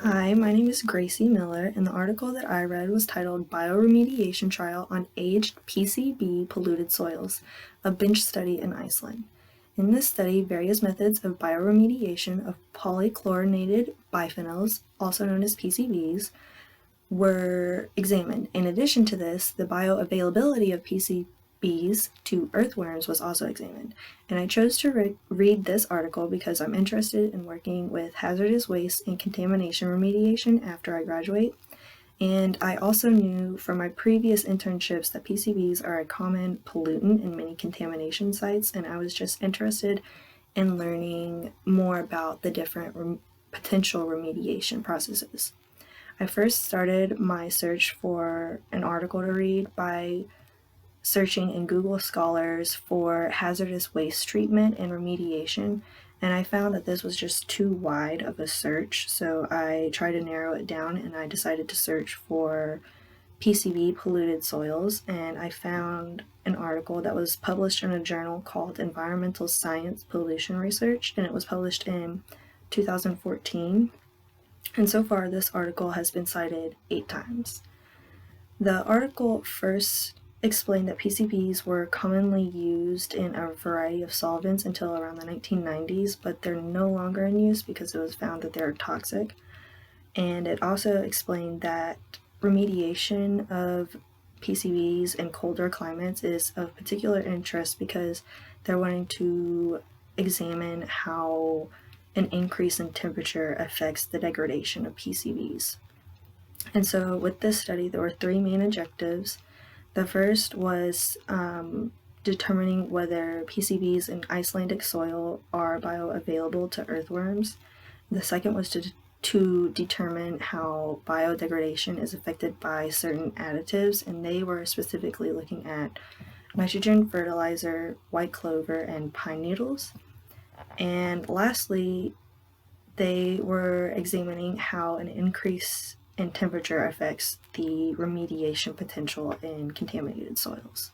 Hi, my name is Gracie Miller, and the article that I read was titled Bioremediation Trial on Aged PCB Polluted Soils, a bench study in Iceland. In this study, various methods of bioremediation of polychlorinated biphenyls, also known as PCBs, were examined. In addition to this, the bioavailability of PCBs to earthworms was also examined. And I chose to read this article because I'm interested in working with hazardous waste and contamination remediation after I graduate. And I also knew from my previous internships that PCBs are a common pollutant in many contamination sites, and I was just interested in learning more about the different potential remediation processes. I first started my search for an article to read by searching in Google Scholars for hazardous waste treatment and remediation, and I found that this was just too wide of a search, so I tried to narrow it down and I decided to search for PCB polluted soils, and I found an article that was published in a journal called Environmental Science Pollution Research, and it was published in 2014. And so far, this article has been cited 8 times. The article first explained that PCBs were commonly used in a variety of solvents until around the 1990s, but they're no longer in use because it was found that they're toxic. And it also explained that remediation of PCBs in colder climates is of particular interest because they're wanting to examine how an increase in temperature affects the degradation of PCBs. And so with this study, there were 3 main objectives. The first was determining whether PCBs in Icelandic soil are bioavailable to earthworms. The second was to determine how biodegradation is affected by certain additives, and they were specifically looking at nitrogen fertilizer, white clover, and pine needles. And lastly, they were examining how an increase in temperature affects the remediation potential in contaminated soils.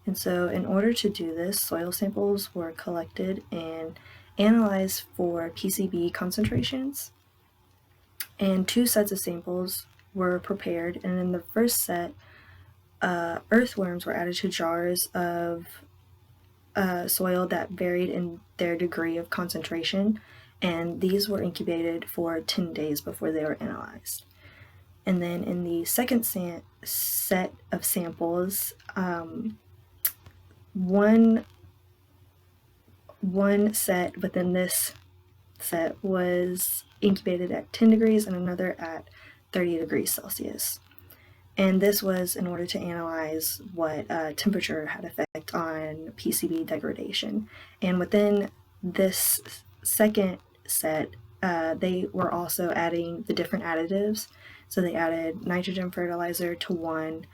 And so in order to do this, soil samples were collected and analyzed for PCB concentrations. And 2 sets of samples were prepared, and in the first set, earthworms were added to jars of soil that varied in their degree of concentration, and these were incubated for 10 days before they were analyzed. And then in the second set of samples, one set within this set was incubated at 10 degrees and another at 30 degrees Celsius. And this was in order to analyze what temperature had effect on PCB degradation. And within this second set, they were also adding the different additives. So they added nitrogen fertilizer to one,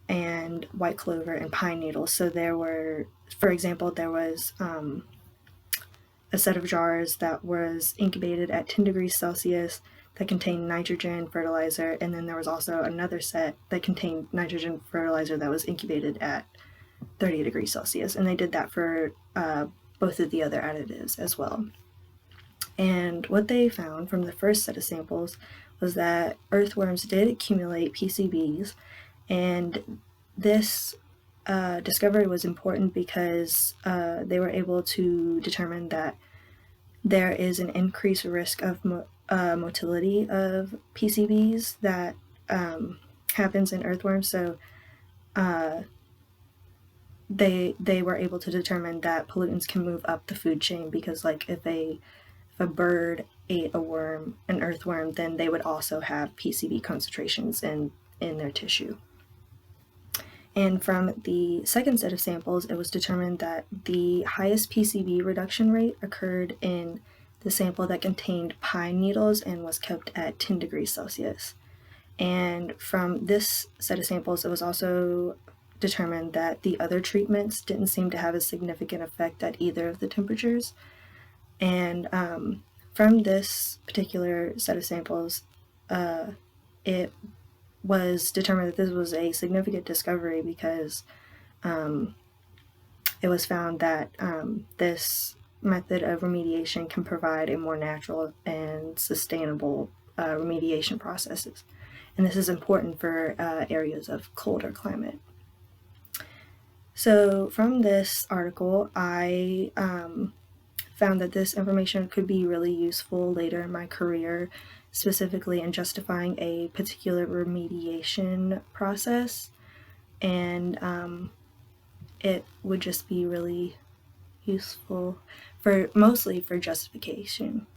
and white clover and pine needles. So there were, for example, there was a set of jars that was incubated at 10 degrees Celsius that contained nitrogen fertilizer, and then there was also another set that contained nitrogen fertilizer that was incubated at 30 degrees Celsius, and they did that for both of the other additives as well. And what they found from the first set of samples was that earthworms did accumulate PCBs, and this discovery was important because they were able to determine that there is an increased risk of motility of PCBs that happens in earthworms. So they were able to determine that pollutants can move up the food chain because, like, if a bird ate an earthworm, then they would also have PCB concentrations in their tissue. And from the second set of samples, it was determined that the highest PCB reduction rate occurred in the sample that contained pine needles and was kept at 10 degrees Celsius. And from this set of samples, it was also determined that the other treatments didn't seem to have a significant effect at either of the temperatures. And from this particular set of samples, it was determined that this was a significant discovery because it was found that this method of remediation can provide a more natural and sustainable remediation processes. And this is important for areas of colder climate. So from this article, I found that this information could be really useful later in my career, specifically in justifying a particular remediation process, and it would just be really useful mostly for justification.